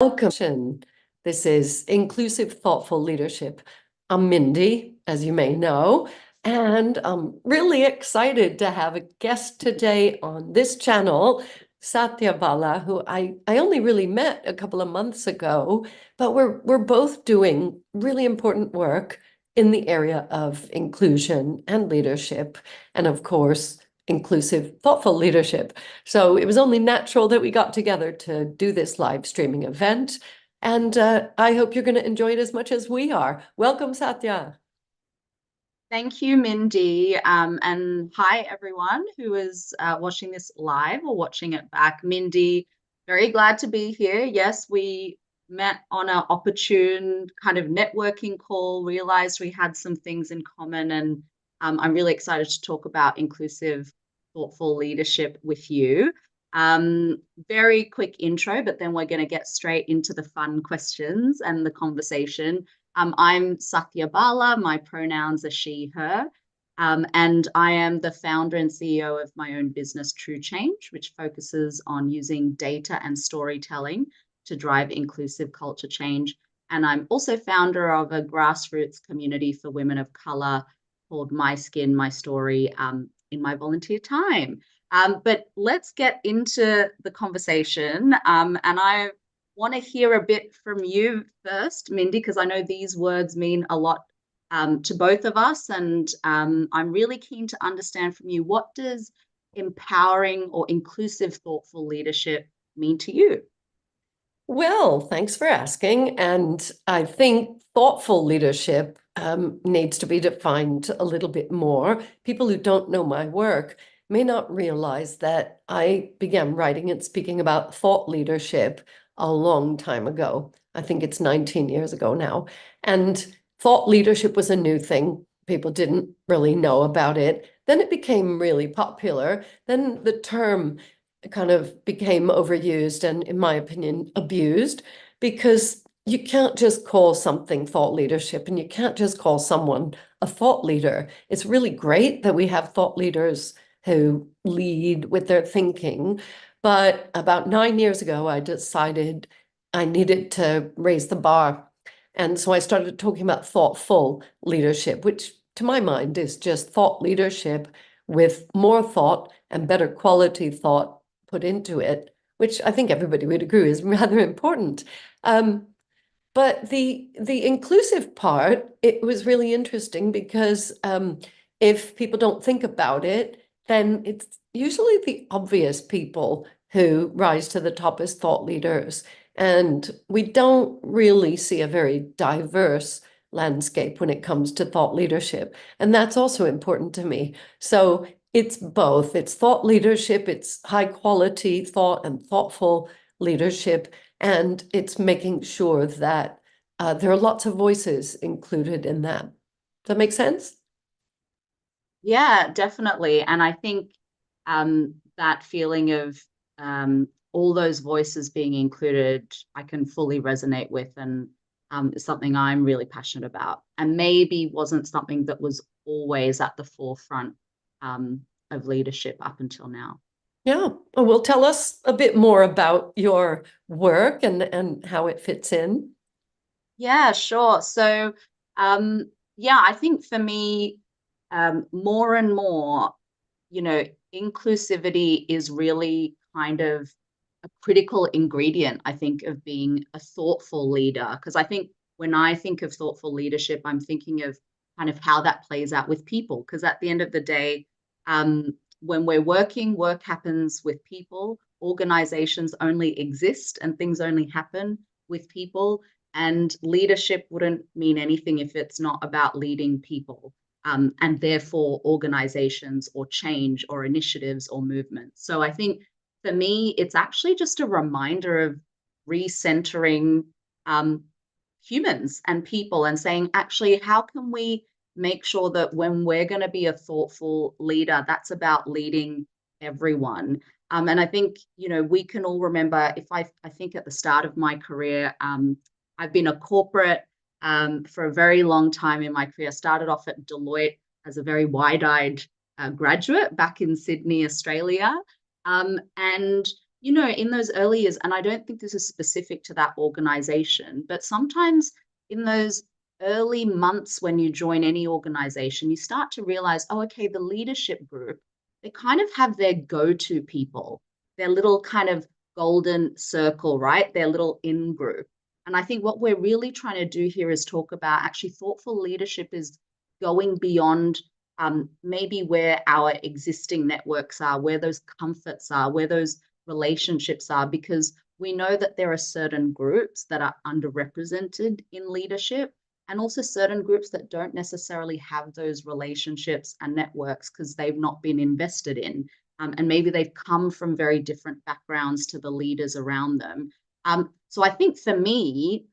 Welcome. This is Inclusive Thoughtful Leadership. I'm Mindy, as you may know, and I'm really excited to have a guest today on this channel, Satya Bala, who I only really met a couple of months ago, but we're both doing really important work in the area of inclusion and leadership, and of course, inclusive, thoughtful leadership. So it was only natural that we got together to do this live streaming event. And I hope you're going to enjoy it as much as we are. Welcome, Satya. Thank you, Mindy. And hi, everyone who is watching this live or watching it back. Mindy, very glad to be here. Yes, we met on an opportune kind of networking call, realized we had some things in common, and I'm really excited to talk about inclusive, thoughtful leadership with you. Very quick intro, but then we're going to get straight into the fun questions and the conversation. I'm Satya Bala, my pronouns are she, her, and I am the founder and CEO of my own business, True Change, which focuses on using data and storytelling to drive inclusive culture change. And I'm also founder of a grassroots community for women of color called My Skin, My Story in my volunteer time. But let's get into the conversation. And I want to hear a bit from you first, Mindy, because I know these words mean a lot to both of us. And I'm really keen to understand from you, what does empowering or inclusive, thoughtful leadership mean to you? Well, thanks for asking. And I think thoughtful leadership needs to be defined a little bit more. People who don't know my work may not realize that I began writing and speaking about thought leadership a long time ago. I think it's 19 years ago now. And thought leadership was a new thing. People didn't really know about it. Then it became really popular. Then the term kind of became overused and, in my opinion, abused, because you can't just call something thought leadership and you can't just call someone a thought leader. It's really great that we have thought leaders who lead with their thinking. But about 9 years ago, I decided I needed to raise the bar. And so I started talking about thoughtful leadership, which to my mind is just thought leadership with more thought and better quality thought put into it, which I think everybody would agree is rather important. But the inclusive part, it was really interesting because if people don't think about it, then it's usually the obvious people who rise to the top as thought leaders. And we don't really see a very diverse landscape when it comes to thought leadership. And that's also important to me. So it's both. It's thought leadership, it's high quality thought and thoughtful leadership, and it's making sure that there are lots of voices included in that. Does that make sense? Yeah, definitely. And I think that feeling of all those voices being included, I can fully resonate with, and is something I'm really passionate about. And maybe wasn't something that was always at the forefront of leadership up until now. Yeah. Well, tell us a bit more about your work and how it fits in. Yeah, sure. So, yeah, I think for me, more and more, inclusivity is really kind of a critical ingredient, I think, of being a thoughtful leader. Because I think when I think of thoughtful leadership, I'm thinking of kind of how that plays out with people. Because at the end of the day, when we're working, work happens with people. Organizations only exist and things only happen with people. And leadership wouldn't mean anything if it's not about leading people. And therefore organizations or change or initiatives or movements. So I think for me, it's actually just a reminder of recentering humans and people and saying, actually, how can we make sure that when we're going to be a thoughtful leader, that's about leading everyone. And I think, we can all remember, if I think at the start of my career, I've been a corporate for a very long time in my career. Started off at Deloitte as a very wide-eyed graduate back in Sydney, Australia. And you know, in those early years, and I don't think this is specific to that organization, but sometimes in those early months when you join any organization, you start to realize, oh, okay, the leadership group, they kind of have their go-to people, their little kind of golden circle, right? Their little in group. And I think what we're really trying to do here is talk about actually thoughtful leadership is going beyond maybe where our existing networks are, where those comforts are, where those relationships are, because we know that there are certain groups that are underrepresented in leadership and also certain groups that don't necessarily have those relationships and networks because they've not been invested in. And maybe they've come from very different backgrounds to the leaders around them. So I think for me,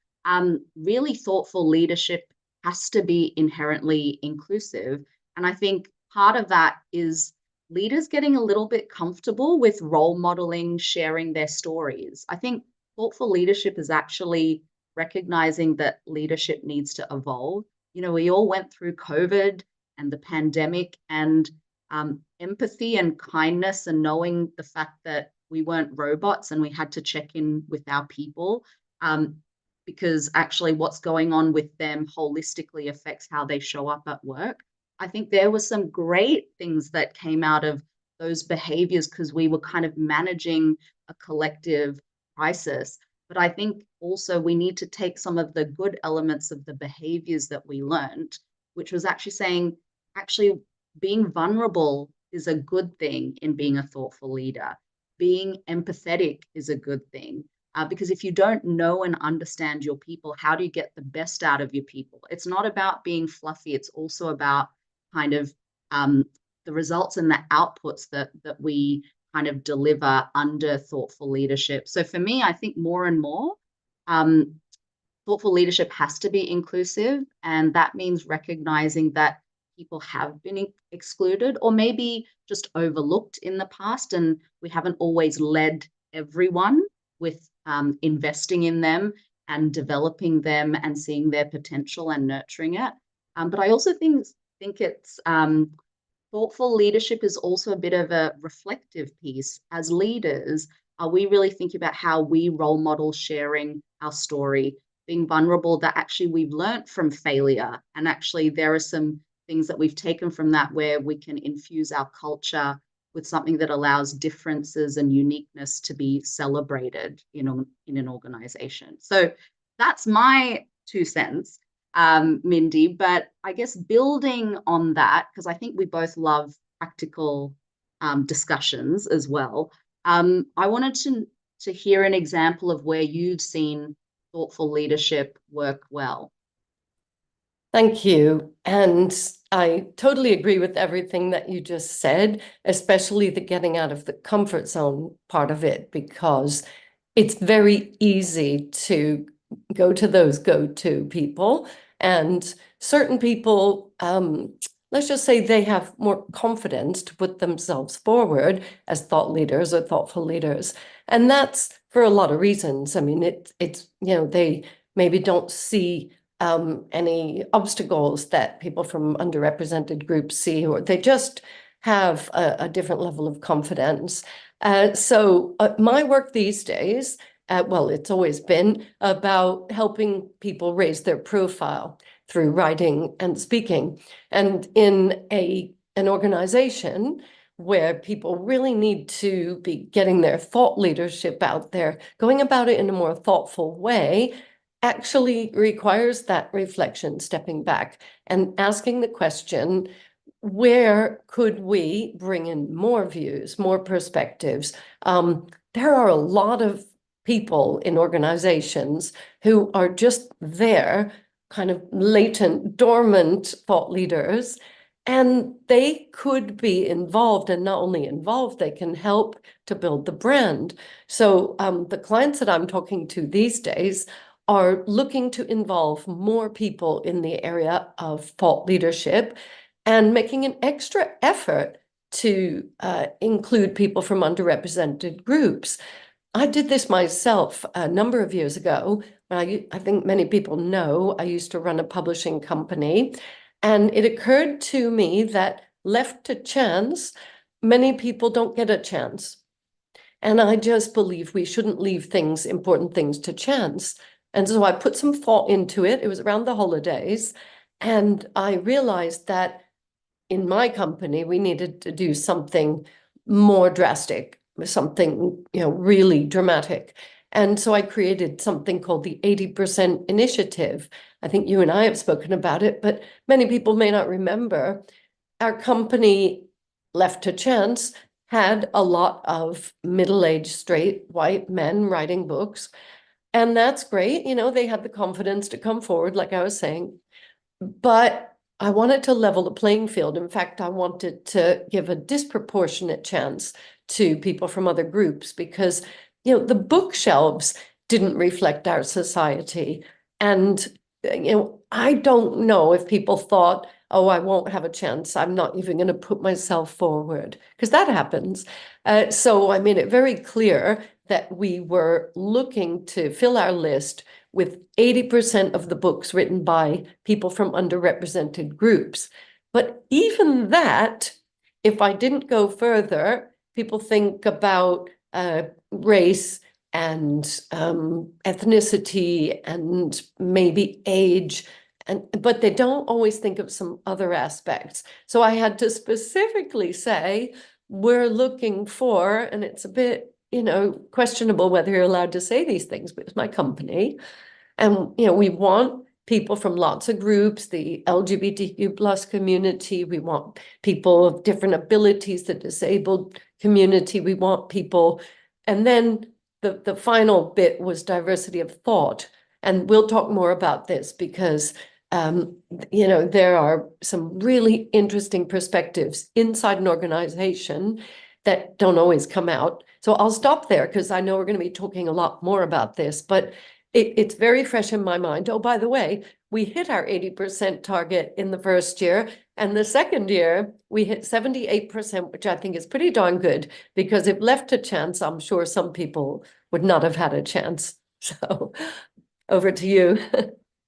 really thoughtful leadership has to be inherently inclusive. And I think part of that is leaders getting a little bit comfortable with role modeling, sharing their stories. I think thoughtful leadership is actually recognizing that leadership needs to evolve. You know, we all went through COVID and the pandemic, and empathy and kindness and knowing the fact that we weren't robots and we had to check in with our people, because actually what's going on with them holistically affects how they show up at work. I think there were some great things that came out of those behaviors because we were kind of managing a collective crisis. But I think also we need to take some of the good elements of the behaviors that we learned, which was actually saying, actually, being vulnerable is a good thing in being a thoughtful leader. Being empathetic is a good thing. Because if you don't know and understand your people, how do you get the best out of your people? It's not about being fluffy. It's also about kind of the results and the outputs that we kind of deliver under thoughtful leadership. So for me, I think more and more, thoughtful leadership has to be inclusive, and that means recognizing that people have been excluded or maybe just overlooked in the past, and we haven't always led everyone with investing in them and developing them and seeing their potential and nurturing it. But I also think it's thoughtful leadership is also a bit of a reflective piece. As leaders, are we really thinking about how we role model sharing our story, being vulnerable that actually we've learned from failure, and actually there are some things that we've taken from that where we can infuse our culture with something that allows differences and uniqueness to be celebrated in an organization. So that's my 2 cents, Mindy. But I guess building on that, because I think we both love practical discussions as well, I wanted to hear an example of where you've seen thoughtful leadership work well. Thank you. And I totally agree with everything that you just said, especially the getting out of the comfort zone part of it, because it's very easy to go to those go-to people. And certain people, let's just say they have more confidence to put themselves forward as thought leaders or thoughtful leaders. And that's for a lot of reasons. I mean, it's they maybe don't see any obstacles that people from underrepresented groups see, or they just have a different level of confidence. So my work these days, well, it's always been about helping people raise their profile through writing and speaking. And in an organization where people really need to be getting their thought leadership out there, going about it in a more thoughtful way, actually requires that reflection, stepping back and asking the question, where could we bring in more views, more perspectives? There are a lot of people in organizations who are just there, kind of latent, dormant thought leaders, and they could be involved, and not only involved, they can help to build the brand. So the clients that I'm talking to these days are looking to involve more people in the area of thought leadership and making an extra effort to include people from underrepresented groups. I did this myself a number of years ago. I think many people know I used to run a publishing company, and it occurred to me that left to chance, many people don't get a chance. And I just believe we shouldn't leave important things to chance. And so I put some thought into it. It was around the holidays. And I realized that in my company, we needed to do something more drastic, something, really dramatic. And so I created something called the 80% Initiative. I think you and I have spoken about it, but many people may not remember. Our company, left to chance, had a lot of middle-aged straight white men writing books. And that's great. They had the confidence to come forward, like I was saying. But I wanted to level the playing field. In fact, I wanted to give a disproportionate chance to people from other groups because, the bookshelves didn't reflect our society. And, I don't know if people thought, oh, I won't have a chance. I'm not even going to put myself forward, because that happens. So I made it very clear that we were looking to fill our list with 80% of the books written by people from underrepresented groups. But even that, if I didn't go further, people think about race and ethnicity and maybe age, but they don't always think of some other aspects. So I had to specifically say, we're looking for, and it's a bit, questionable whether you're allowed to say these things, but it's my company. And, we want people from lots of groups, the LGBTQ plus community. We want people of different abilities, the disabled community. We want people. And then the final bit was diversity of thought. And we'll talk more about this because, there are some really interesting perspectives inside an organization that don't always come out. So I'll stop there because I know we're going to be talking a lot more about this, but it's very fresh in my mind. Oh, by the way, we hit our 80% target in the first year. And the second year, we hit 78%, which I think is pretty darn good, because if left to chance, I'm sure some people would not have had a chance. So over to you.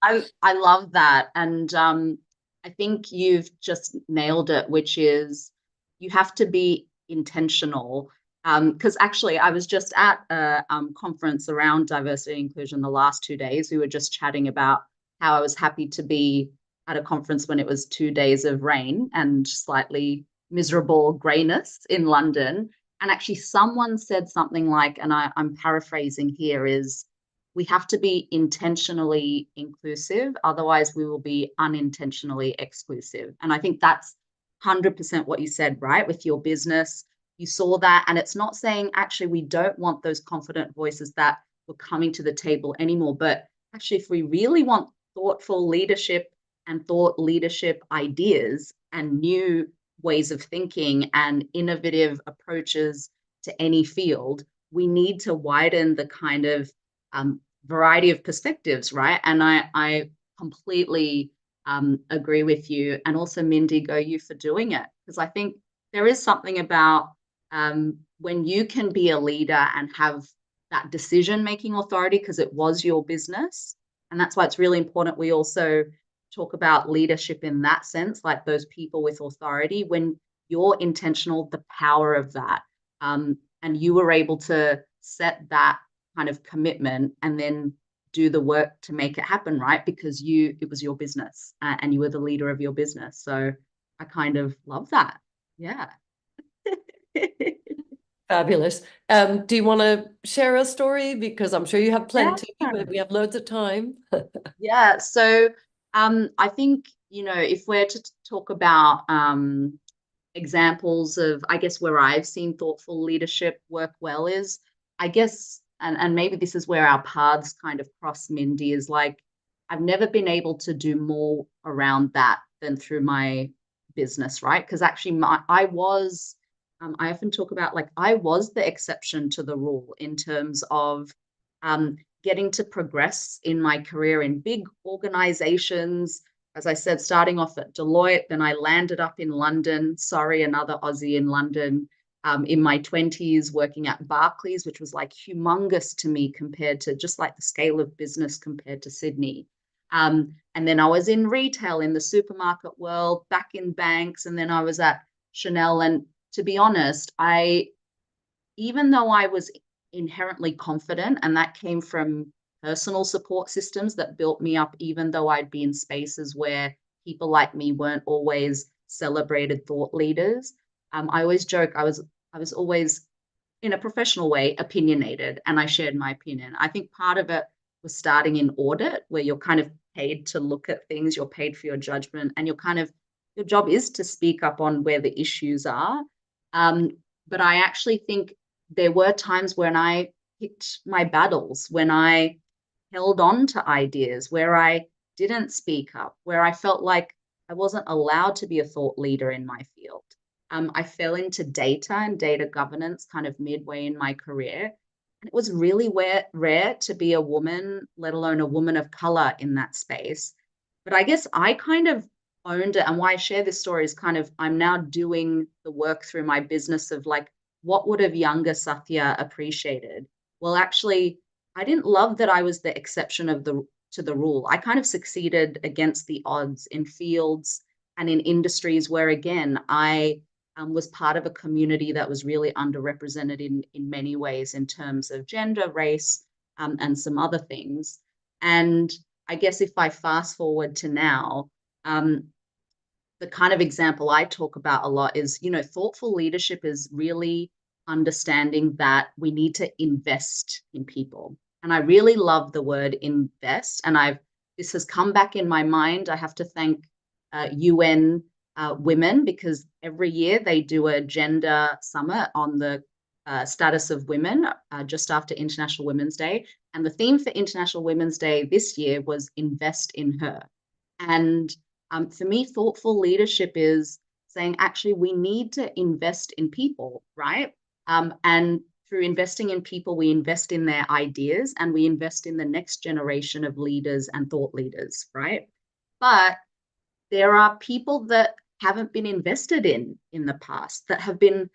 I love that. And I think you've just nailed it, which is you have to be intentional. Because actually, I was just at a conference around diversity and inclusion the last 2 days. We were just chatting about how I was happy to be at a conference when it was 2 days of rain and slightly miserable grayness in London. And actually, someone said something like, and I'm paraphrasing here, is we have to be intentionally inclusive, otherwise we will be unintentionally exclusive. And I think that's 100% what you said, right? With your business, you saw that. And it's not saying actually we don't want those confident voices that were coming to the table anymore. But actually, if we really want thoughtful leadership and thought leadership ideas and new ways of thinking and innovative approaches to any field, we need to widen the kind of variety of perspectives, right? And I completely agree with you. And also, Mindy, go you for doing it. Because I think there is something about when you can be a leader and have that decision-making authority, because it was your business. And that's why it's really important we also talk about leadership in that sense, like those people with authority, when you're intentional, the power of that. And you were able to set that kind of commitment and then do the work to make it happen, right? Because it was your business and you were the leader of your business. So I kind of love that. Yeah. Fabulous. Do you want to share a story? Because I'm sure you have plenty, Yeah. but we have loads of time. Yeah. So I think, if we're to talk about examples of, I guess, where I've seen thoughtful leadership work well is, I guess, and maybe this is where our paths kind of cross, Mindy, is like, I've never been able to do more around that than through my business, right? Because actually I often talk about, like, I was the exception to the rule in terms of getting to progress in my career in big organizations. As I said, starting off at Deloitte, then I landed up in London. Sorry, another Aussie in London. In my 20s, working at Barclays, which was like humongous to me compared to just like the scale of business compared to Sydney. And then I was in retail in the supermarket world, back in banks, and then I was at Chanel. And to be honest, I even though I was inherently confident, and that came from personal support systems that built me up, even though I'd be in spaces where people like me weren't always celebrated thought leaders. I always joke I was always, in a professional way, opinionated, and I shared my opinion. I think part of it was starting in audit, where you're kind of paid to look at things, you're paid for your judgment, and your job is to speak up on where the issues are. Um, but I actually think there were times when I picked my battles, when I held on to ideas, where I didn't speak up, where I felt like I wasn't allowed to be a thought leader in my field. I fell into data and data governance kind of midway in my career. And it was really rare to be a woman, let alone a woman of color in that space. But I guess I kind of owned it. And why I share this story is kind of I'm now doing the work through my business of like, what would have younger Satya appreciated? Well, actually, I didn't love that I was the exception of the to the rule. I kind of succeeded against the odds in fields and in industries where, again, I was part of a community that was really underrepresented in many ways in terms of gender, race, and some other things. And I guess if I fast forward to now, the kind of example I talk about a lot is, thoughtful leadership is really understanding that we need to invest in people. And I really love the word invest. And this has come back in my mind. I have to thank UN women, because every year they do a gender summit on the status of women just after International Women's Day. And the theme for International Women's Day this year was invest in her. And for me, thoughtful leadership is saying, actually, we need to invest in people, right? And through investing in people, we invest in their ideas and we invest in the next generation of leaders and thought leaders, right? But there are people that haven't been invested in the past, that have been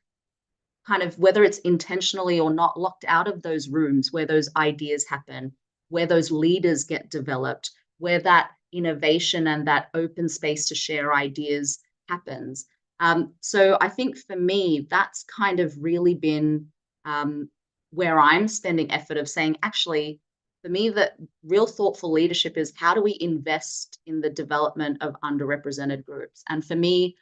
kind of, whether it's intentionally or not, locked out of those rooms where those ideas happen, where those leaders get developed, where that innovation and that open space to share ideas happens. So I think for me, that's kind of really been where I'm spending effort of saying, actually, for me, that real thoughtful leadership is how do we invest in the development of underrepresented groups? And for me,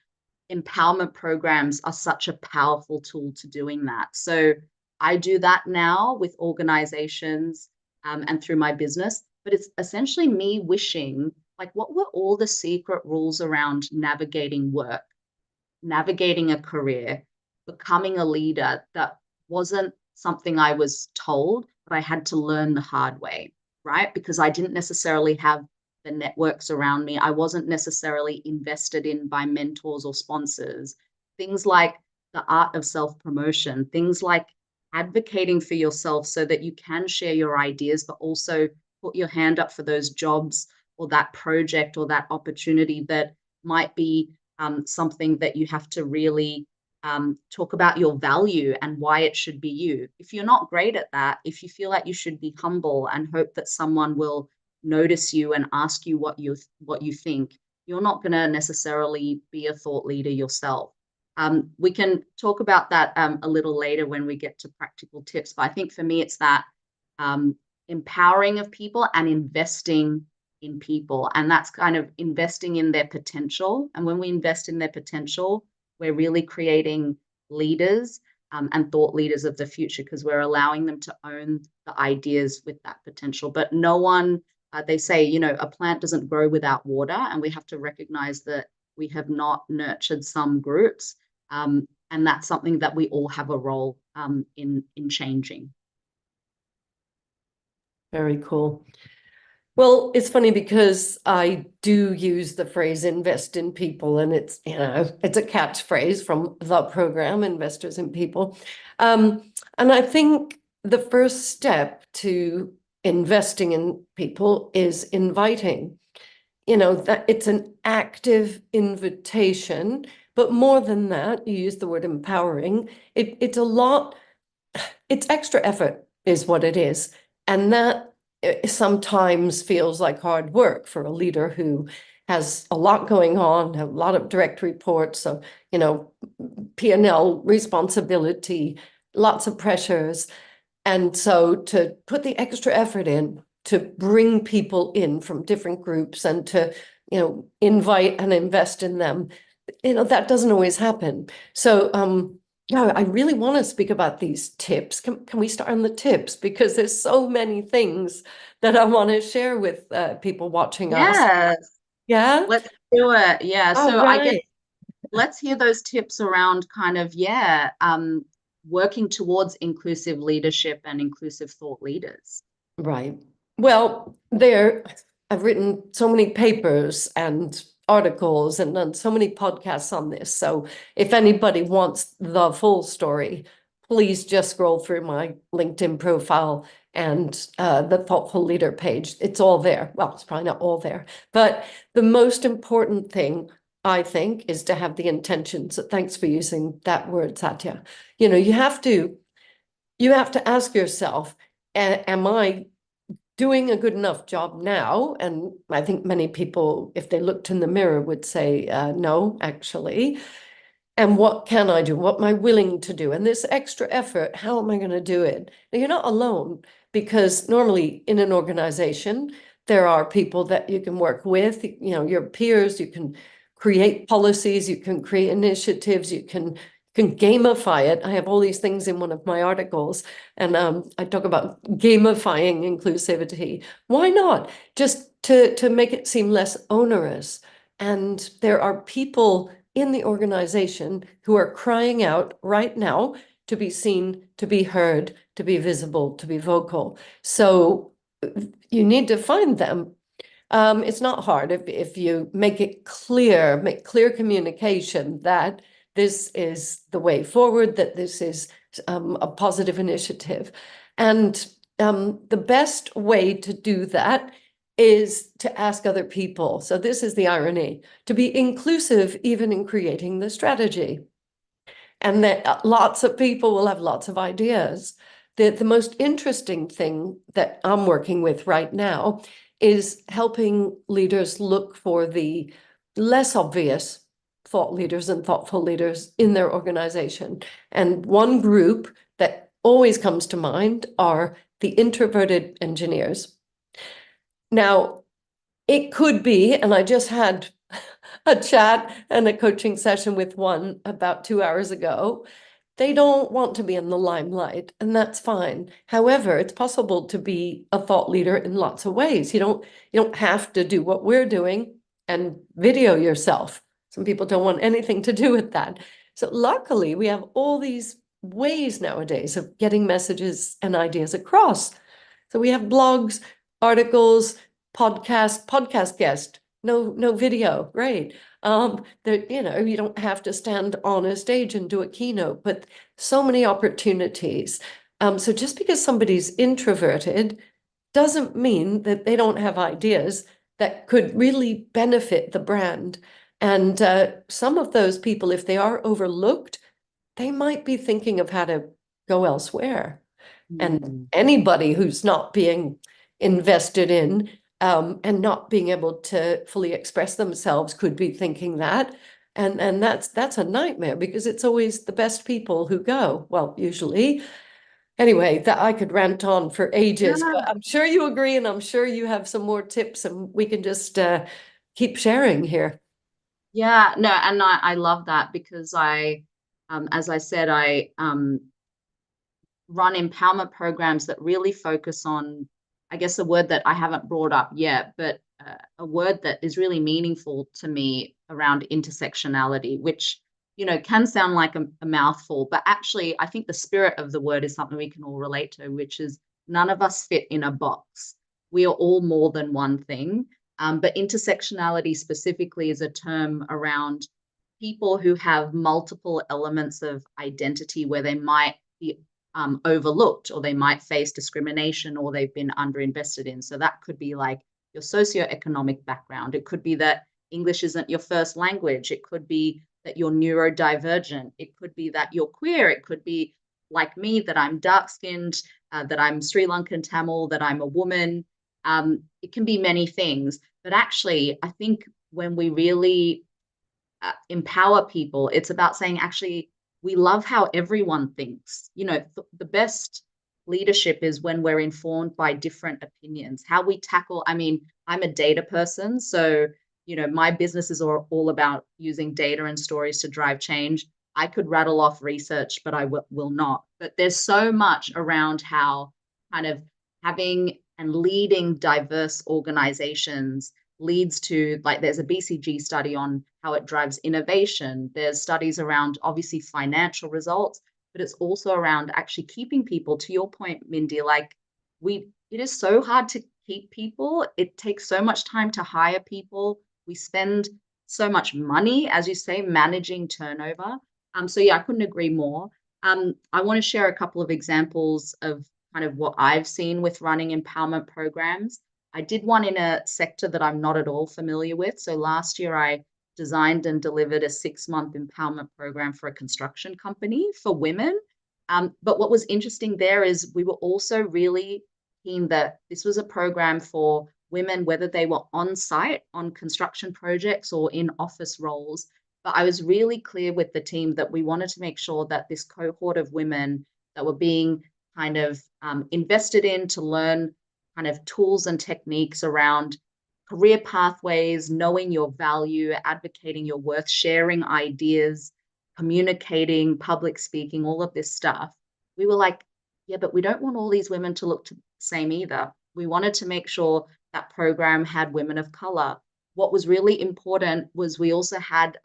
empowerment programs are such a powerful tool to doing that. So I do that now with organizations and through my business, but it's essentially me wishing, like, what were all the secret rules around navigating work, navigating a career, becoming a leader that wasn't something I was told, but I had to learn the hard way, right? Because I didn't necessarily have the networks around me. I wasn't necessarily invested in by mentors or sponsors. Things like the art of self-promotion, things like advocating for yourself so that you can share your ideas, but also put your hand up for those jobs or that project or that opportunity that might be something that you have to really talk about your value and why it should be you. If you're not great at that, if you feel like you should be humble and hope that someone will notice you and ask you what you think, you're not going to necessarily be a thought leader yourself. We can talk about that a little later when we get to practical tips, but I think for me it's that empowering of people and investing in people, and that's kind of investing in their potential. And when we invest in their potential, we're really creating leaders and thought leaders of the future, because we're allowing them to own the ideas with that potential. But no one, they say, a plant doesn't grow without water, and we have to recognize that we have not nurtured some groups, and that's something that we all have a role in changing. Very cool. Well, it's funny because I do use the phrase invest in people, and it's a catchphrase from the program, Investors in People. And I think the first step to investing in people is inviting. That it's an active invitation, but more than that, you use the word empowering. It's a lot, it's extra effort is what it is. And that sometimes feels like hard work for a leader who has a lot going on, a lot of direct reports, so P&L responsibility, lots of pressures. And so to put the extra effort in to bring people in from different groups and to, invite and invest in them, that doesn't always happen. So, yeah, I really want to speak about these tips. Can we start on the tips? Because there's so many things that I want to share with people watching us. Yes, Yeah. let's do it. Yeah. All So I guess right. let's hear those tips around kind of, yeah, working towards inclusive leadership and inclusive thought leaders. Right. Well, I've written so many papers and articles and done so many podcasts on this. So if anybody wants the full story, please just scroll through my LinkedIn profile and the Thoughtful Leader page. It's all there. Well, it's probably not all there, but the most important thing, I think, is to have the intentions. So thanks for using that word, Satya. You have to ask yourself, am I doing a good enough job now? And I think many people, if they looked in the mirror, would say, no, actually. And what can I do? What am I willing to do? And this extra effort, how am I going to do it? Now, you're not alone, because normally in an organization, there are people that you can work with, your peers. You can create policies, you can create initiatives, you can gamify it. I have all these things in one of my articles, and I talk about gamifying inclusivity. Why not? Just to make it seem less onerous. And there are people in the organization who are crying out right now to be seen, to be heard, to be visible, to be vocal. So you need to find them. It's not hard if you make clear communication that this is the way forward, that this is a positive initiative. And the best way to do that is to ask other people. So this is the irony, to be inclusive even in creating the strategy. And that lots of people will have lots of ideas. The most interesting thing that I'm working with right now is helping leaders look for the less obvious thought leaders and thoughtful leaders in their organization. And one group that always comes to mind are the introverted engineers. Now, it could be, and I just had a chat and a coaching session with one about 2 hours ago. They don't want to be in the limelight, and that's fine. However, it's possible to be a thought leader in lots of ways. You don't have to do what we're doing and video yourself. Some people don't want anything to do with that. So luckily, we have all these ways nowadays of getting messages and ideas across. So we have blogs, articles, podcast guest, no video, great. You don't have to stand on a stage and do a keynote, but so many opportunities. So just because somebody's introverted doesn't mean that they don't have ideas that could really benefit the brand. And some of those people, if they are overlooked, they might be thinking of how to go elsewhere. And anybody who's not being invested in and not being able to fully express themselves could be thinking that. And that's a nightmare, because it's always the best people who go. Well, usually. Anyway, that I could rant on for ages, but Yeah. I'm sure you agree, and I'm sure you have some more tips, and we can just keep sharing here. Yeah, no, and I love that because as I said, I run empowerment programs that really focus on, I guess, a word that I haven't brought up yet, but a word that is really meaningful to me around intersectionality, which, can sound like a mouthful, but actually, I think the spirit of the word is something we can all relate to, which is none of us fit in a box. We are all more than one thing. But intersectionality specifically is a term around people who have multiple elements of identity where they might be overlooked, or they might face discrimination, or they've been underinvested in. So that could be like your socioeconomic background. It could be that English isn't your first language. It could be that you're neurodivergent. It could be that you're queer. It could be like me, that I'm dark skinned, that I'm Sri Lankan Tamil, that I'm a woman. It can be many things. But actually, I think when we really empower people, it's about saying, actually, we love how everyone thinks. You know, the best leadership is when we're informed by different opinions. How we tackle, I mean, I'm a data person, so you know, my business is all about using data and stories to drive change. I could rattle off research, but I will not. But there's so much around how kind of having and leading diverse organizations leads to, like, there's a BCG study on how it drives innovation. There's studies around obviously financial results, but it's also around actually keeping people. To your point, Mindy, like, it is so hard to keep people. It takes so much time to hire people. We spend so much money, as you say, managing turnover. So yeah, I couldn't agree more. I want to share a couple of examples of kind of what I've seen with running empowerment programs. I did one in a sector that I'm not at all familiar with. So last year I designed and delivered a 6-month empowerment program for a construction company for women. But what was interesting there is we were also really keen that this was a program for women, whether they were on site on construction projects or in office roles. But I was really clear with the team that we wanted to make sure that this cohort of women that were being kind of invested in to learn kind of tools and techniques around career pathways, knowing your value, advocating your worth, sharing ideas, communicating, public speaking, all of this stuff. We were like, yeah, but we don't want all these women to look the same either. We wanted to make sure that program had women of color. What was really important was we also had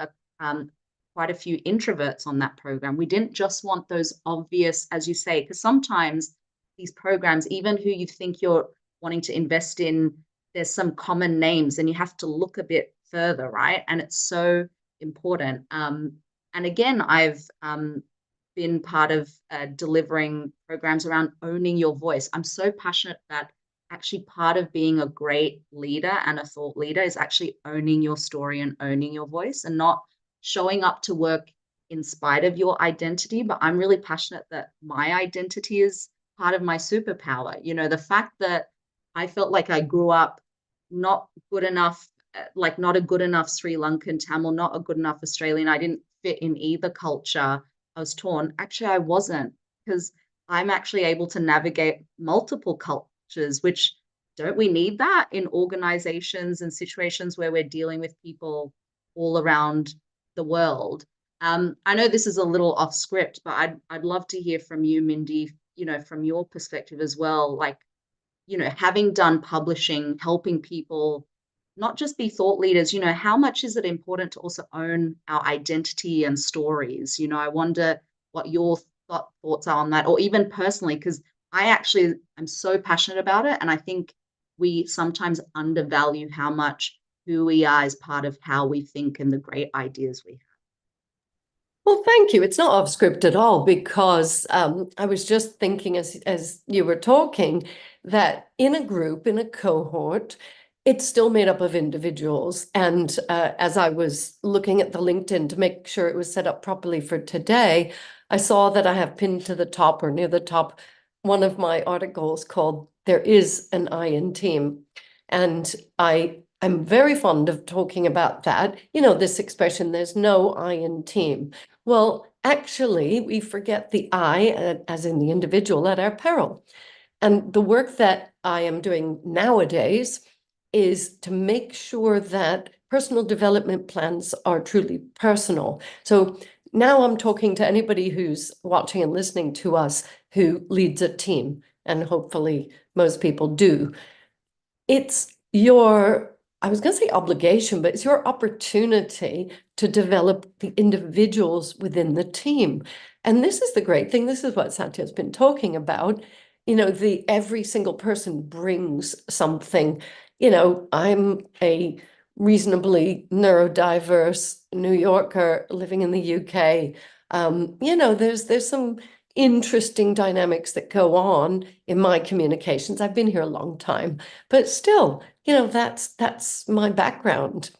quite a few introverts on that program. We didn't just want those obvious, as you say, because sometimes these programs, even who you think you're wanting to invest in, there's some common names and you have to look a bit further, right? And it's so important. And again, I've been part of delivering programs around owning your voice. I'm so passionate that actually part of being a great leader and a thought leader is actually owning your story and owning your voice and not showing up to work in spite of your identity. But I'm really passionate that my identity is part of my superpower. You know, the fact that I felt like I grew up not good enough, like not a good enough Sri Lankan Tamil, not a good enough Australian. I didn't fit in either culture. I was torn. Actually, I wasn't, because I'm actually able to navigate multiple cultures, which don't we need that in organizations and situations where we're dealing with people all around the world? I know this is a little off script, but I'd love to hear from you, Mindy, you know, from your perspective as well, like, you know, having done publishing, helping people not just be thought leaders, you know, how much is it important to also own our identity and stories? You know, I wonder what your thoughts are on that, or even personally, because I actually am so passionate about it. And I think we sometimes undervalue how much who we are is part of how we think and the great ideas we have. Well, thank you. It's not off script at all, because I was just thinking as you were talking that in a group, in a cohort, it's still made up of individuals. And as I was looking at the LinkedIn to make sure it was set up properly for today, I saw that I have pinned to the top or near the top one of my articles called "There is an I in Team." And I'm very fond of talking about that. You know, this expression, there's no I in team. Well, actually, we forget the I, as in the individual, at our peril. And the work that I am doing nowadays is to make sure that personal development plans are truly personal. So now I'm talking to anybody who's watching and listening to us who leads a team, and hopefully most people do. It's your, I was going to say obligation, but it's your opportunity to develop the individuals within the team. And this is the great thing. This is what Satya's been talking about. You know, every single person brings something. You know, I'm a reasonably neurodiverse New Yorker living in the UK. You know, there's some interesting dynamics that go on in my communications. I've been here a long time, but still, you know, that's my background.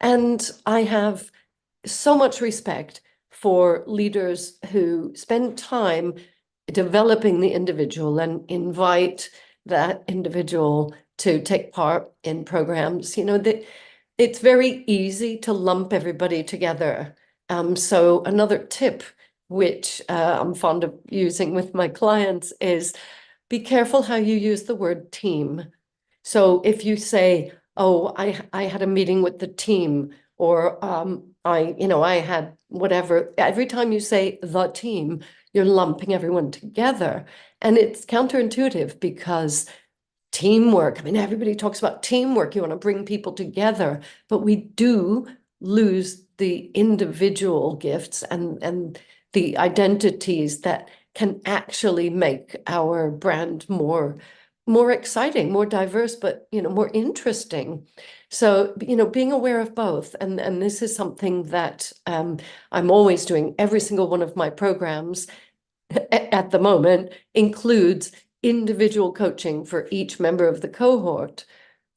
And I have so much respect for leaders who spend time developing the individual and invite that individual to take part in programs. You know, that it's very easy to lump everybody together. So another tip which I'm fond of using with my clients, is be careful how you use the word team. So if you say, oh, I had a meeting with the team, or I had whatever, every time you say the team, you're lumping everyone together. And it's counterintuitive because teamwork, I mean, everybody talks about teamwork. You want to bring people together, but we do lose the individual gifts and the identities that can actually make our brand more exciting, more diverse, but more interesting. So, being aware of both, and this is something that I'm always doing. Every single one of my programs at the moment includes individual coaching for each member of the cohort.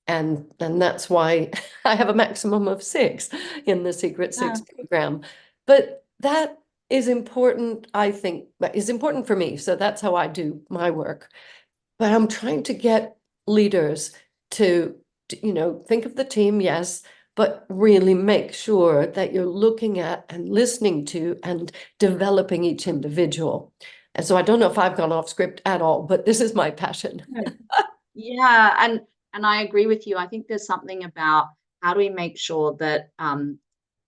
And that's why I have a maximum of 6 in the Secret Yeah. Six program. But that is important, I think, is important for me. So that's how I do my work. But I'm trying to get leaders to think of the team, yes, but really make sure that you're looking at and listening to and developing each individual. And so I don't know if I've gone off script at all, but this is my passion. Yeah, and I agree with you. I think there's something about how do we make sure that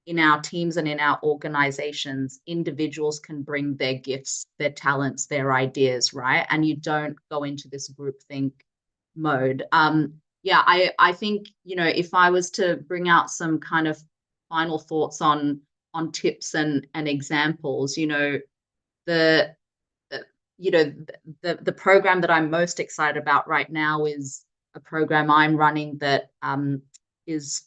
in our teams and in our organizations, individuals can bring their gifts, their talents, their ideas, right? And you don't go into this groupthink mode. Yeah, I think, if I was to bring out some kind of final thoughts on tips and examples, the you know the program that I'm most excited about right now is a program I'm running that is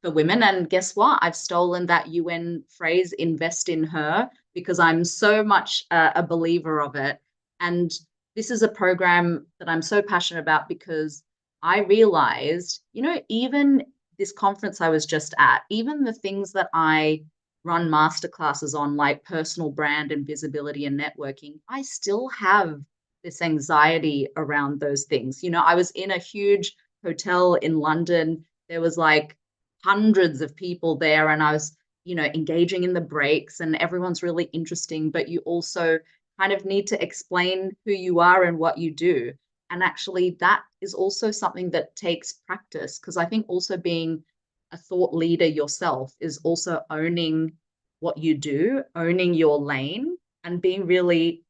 for women. And guess what? I've stolen that UN phrase, invest in her, because I'm so much a believer of it. And this is a program that I'm so passionate about because I realized, even this conference I was just at, even the things that I run masterclasses on, like personal brand and visibility and networking, I still have this anxiety around those things. I was in a huge hotel in London. There was like hundreds of people there, and I was, engaging in the breaks, and everyone's really interesting, but you also kind of need to explain who you are and what you do. And actually, that is also something that takes practice, because I think also being a thought leader yourself is also owning what you do, owning your lane, and being really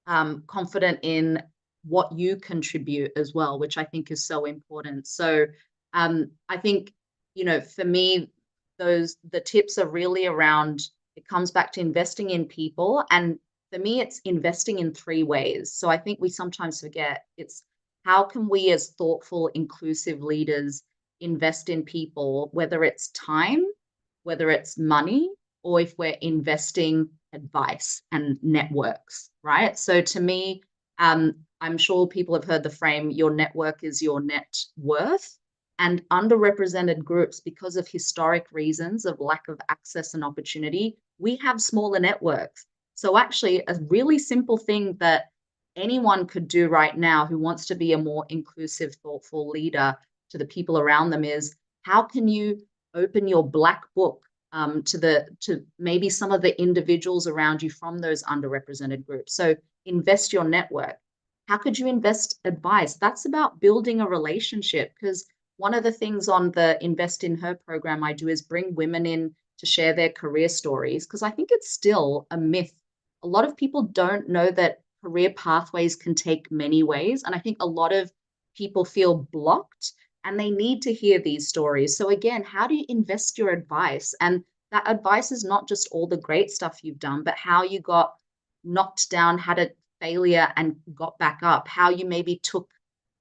confident in what you contribute as well, which I think is so important. So I think, for me, the tips are really around, it comes back to investing in people. And for me, it's investing in 3 ways. So I think we sometimes forget, it's how can we as thoughtful, inclusive leaders invest in people, whether it's time, whether it's money, or if we're investing advice and networks, right? So to me, I'm sure people have heard the frame, your network is your net worth. And underrepresented groups, because of historic reasons of lack of access and opportunity, we have smaller networks. So actually, a really simple thing that anyone could do right now who wants to be a more inclusive, thoughtful leader to the people around them is, how can you open your black book to maybe some of the individuals around you from those underrepresented groups? So invest your network. How could you invest advice? That's about building a relationship, because one of the things on the Invest in Her program I do is bring women in to share their career stories, because I think it's still a myth. A lot of people don't know that career pathways can take many ways. And I think a lot of people feel blocked, and they need to hear these stories. So again, how do you invest your advice? And that advice is not just all the great stuff you've done, but how you got knocked down, had a failure and got back up, how you maybe took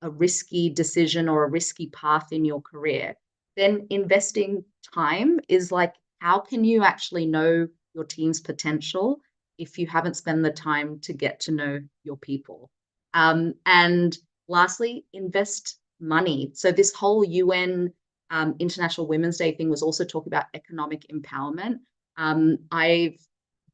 a risky decision or a risky path in your career. Then investing time is like, how can you actually know your team's potential if you haven't spent the time to get to know your people? And lastly, invest money. So this whole UN International Women's Day thing was also talking about economic empowerment. I've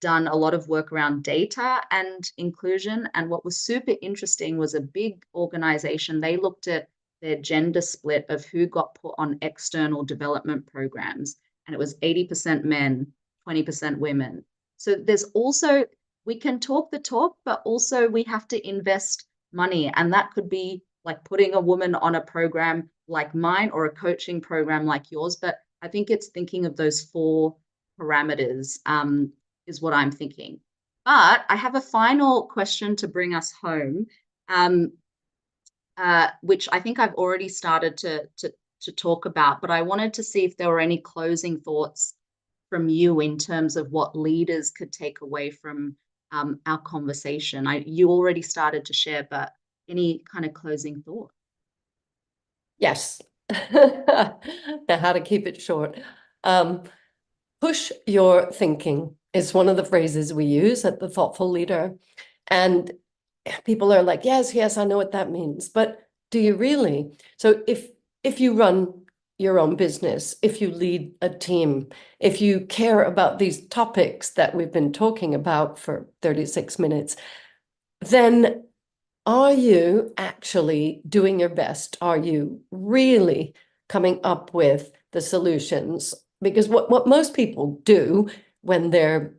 done a lot of work around data and inclusion. And what was super interesting was a big organization. They looked at their gender split of who got put on external development programs. And it was 80% men, 20% women. So there's also we can talk the talk, but also we have to invest money. And that could be like putting a woman on a program like mine or a coaching program like yours. But I think it's thinking of those four parameters, is what I'm thinking. But I have a final question to bring us home, um, which I think I've already started to talk about. But I wanted to see if there were any closing thoughts from you in terms of what leaders could take away from our conversation. You already started to share, but any kind of closing thought? Yes. Now, how to keep it short. Um, Push your thinking is one of the phrases we use at the Thoughtful Leader. And people are like, yes, yes, I know what that means. But do you really? So if you run your own business, if you lead a team, if you care about these topics that we've been talking about for 36 minutes, then are you actually doing your best? Are you really coming up with the solutions? Because what most people do when they're,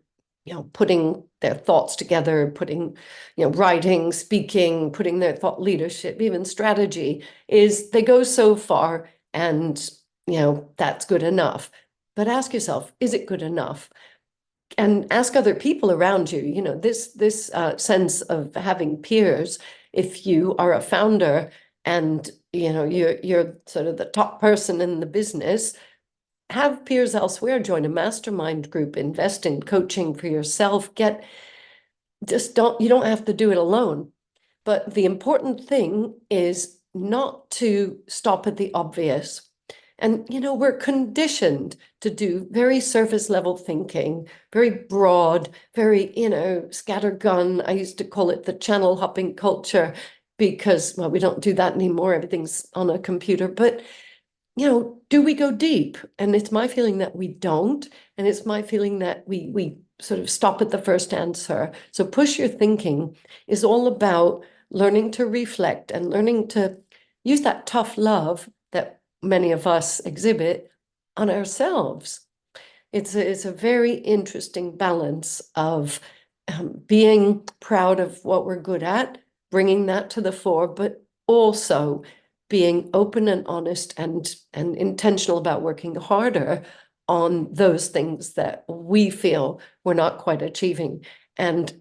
putting their thoughts together, putting, writing, speaking, putting their thought leadership, even strategy, is they go so far and, that's good enough. But ask yourself, is it good enough? And ask other people around you, this sense of having peers. If you are a founder and you're sort of the top person in the business, have peers elsewhere, join a mastermind group, invest in coaching for yourself. You don't have to do it alone. But the important thing is not to stop at the obvious. And, we're conditioned to do very surface level thinking, very broad, very, scattergun. I used to call it the channel hopping culture because, well, we don't do that anymore. Everything's on a computer. But, do we go deep? And it's my feeling that we don't. And it's my feeling that we sort of stop at the first answer. So push your thinking is all about learning to reflect and learning to use that tough love that many of us exhibit on ourselves. It's a very interesting balance of being proud of what we're good at, bringing that to the fore, but also being open and honest and intentional about working harder on those things that we feel we're not quite achieving. And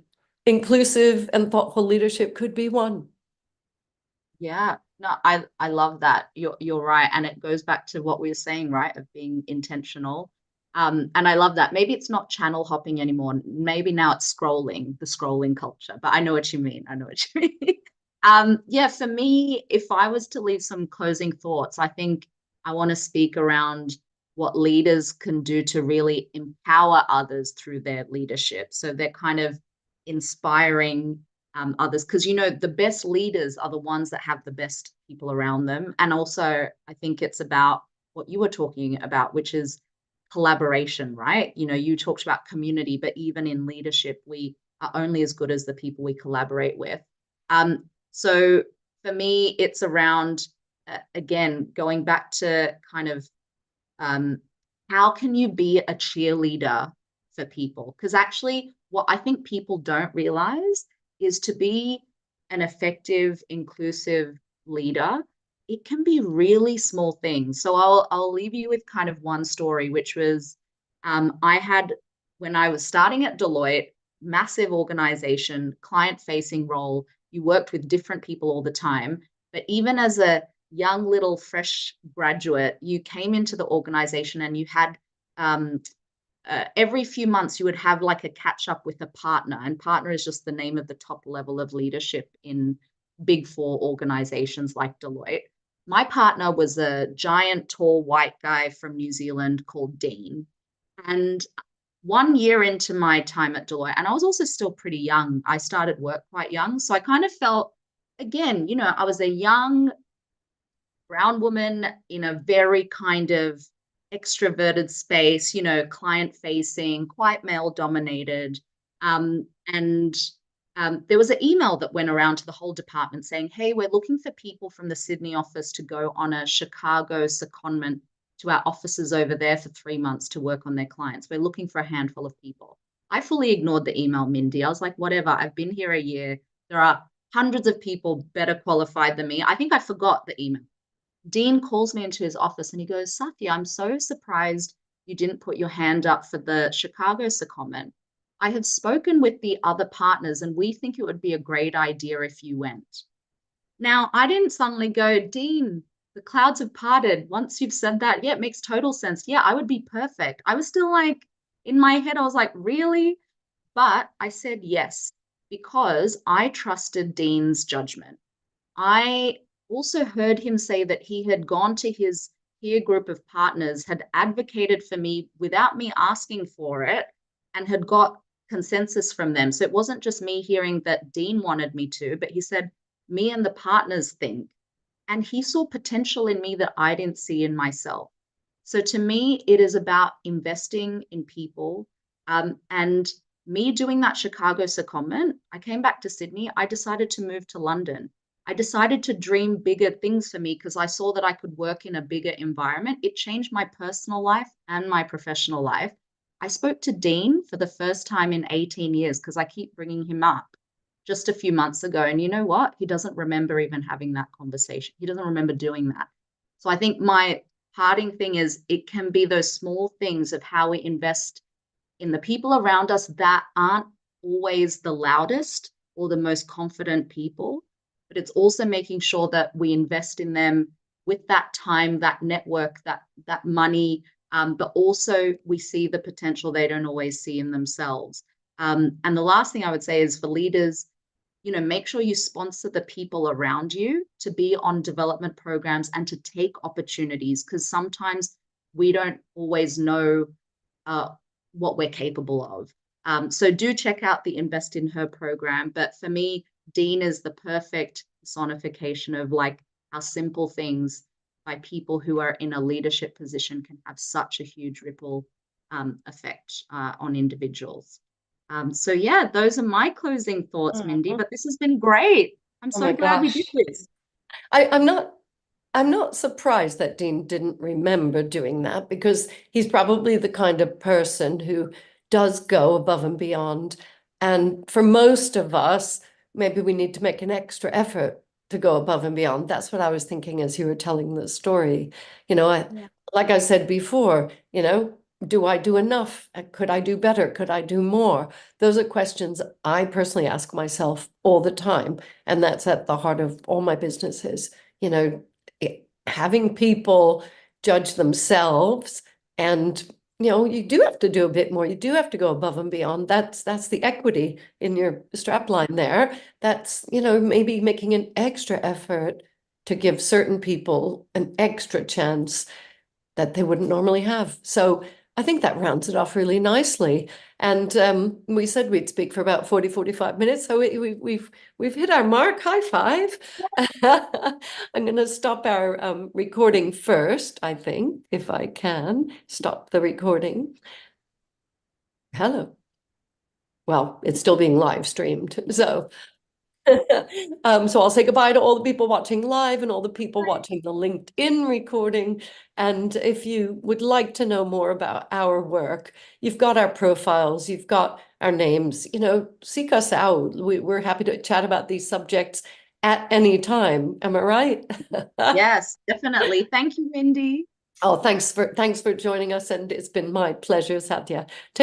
inclusive and thoughtful leadership could be one. Yeah, no, I love that. You're right, and it goes back to what we were saying, right, of being intentional. And I love that. Maybe it's not channel hopping anymore. Maybe now it's scrolling, the scrolling culture. But I know what you mean. I know what you mean. Yeah, for me, if I was to leave some closing thoughts, I think I want to speak around what leaders can do to really empower others through their leadership. So they're kind of inspiring others, because the best leaders are the ones that have the best people around them. And also, I think it's about what you were talking about, which is collaboration, right? You talked about community, but even in leadership, we are only as good as the people we collaborate with. So for me, it's around, again, going back to kind of how can you be a cheerleader for people? Because actually, what I think people don't realize is to be an effective, inclusive leader, it can be really small things. So I'll leave you with kind of one story, which was I had, when I was starting at Deloitte, massive organization, client-facing role. You worked with different people all the time, but even as a young little fresh graduate, you came into the organization and you had every few months you would have like a catch up with a partner, and partner is just the name of the top level of leadership in big four organizations like Deloitte. My partner was a giant, tall, white guy from New Zealand called Dean. And 1 year into my time at Deloitte, and I was also still pretty young, I started work quite young. So I kind of felt, again, I was a young brown woman in a very kind of extroverted space, client facing, quite male dominated. And there was an email that went around to the whole department saying, hey, we're looking for people from the Sydney office to go on a Chicago secondment to our offices over there for 3 months to work on their clients. We're looking for a handful of people. I fully ignored the email, Mindy. I was like, whatever, I've been here a year. There are hundreds of people better qualified than me. I think I forgot the email. Dean calls me into his office and he goes, Satya, I'm so surprised you didn't put your hand up for the Chicago secondment. I have spoken with the other partners and we think it would be a great idea if you went. Now, I didn't suddenly go, Dean, the clouds have parted. Once you've said that, yeah, it makes total sense. Yeah, I would be perfect. I was still like, in my head, I was like, really? But I said yes because I trusted Dean's judgment. I also heard him say that he had gone to his peer group of partners, had advocated for me without me asking for it, and had got consensus from them. So it wasn't just me hearing that Dean wanted me to, but he said, me and the partners think. And he saw potential in me that I didn't see in myself. So to me, it is about investing in people. And me doing that Chicago secondment, I came back to Sydney. I decided to move to London. I decided to dream bigger things for me because I saw that I could work in a bigger environment. It changed my personal life and my professional life. I spoke to Dean for the first time in 18 years because I keep bringing him up just a few months ago. And you know what? He doesn't remember even having that conversation. He doesn't remember doing that. So I think my parting thing is it can be those small things of how we invest in the people around us that aren't always the loudest or the most confident people, but it's also making sure that we invest in them with that time, that network, that money, but also we see the potential they don't always see in themselves. And the last thing I would say is for leaders, make sure you sponsor the people around you to be on development programs and to take opportunities because sometimes we don't always know what we're capable of. So do check out the Invest in Her program. But for me, Dean is the perfect personification of like how simple things by people who are in a leadership position can have such a huge ripple effect on individuals. So yeah, those are my closing thoughts, Mindy, Mhm. but this has been great. I'm Oh so my glad we did gosh. this. I'm not surprised that Dean didn't remember doing that because he's probably the kind of person who does go above and beyond. And for most of us, maybe we need to make an extra effort to go above and beyond. That's what I was thinking as you were telling the story. Yeah. Like I said before, do I do enough? Could I do better? Could I do more? Those are questions I personally ask myself all the time. And that's at the heart of all my businesses. You know, having people judge themselves and you do have to do a bit more. You do have to go above and beyond. That's the equity in your strap line there. That's maybe making an extra effort to give certain people an extra chance that they wouldn't normally have. So I think that rounds it off really nicely. And we said we'd speak for about 45 minutes. So we've hit our mark. High five. I'm going to stop our recording first, I think, if I can stop the recording. Hello. Well, it's still being live streamed. So so I'll say goodbye to all the people watching live and all the people watching the LinkedIn recording. And if you would like to know more about our work, you've got our profiles, you've got our names, seek us out. We're happy to chat about these subjects at any time. Am I right? Yes, definitely. Thank you, Mindy. Oh, thanks for joining us. And it's been my pleasure, Satya. Take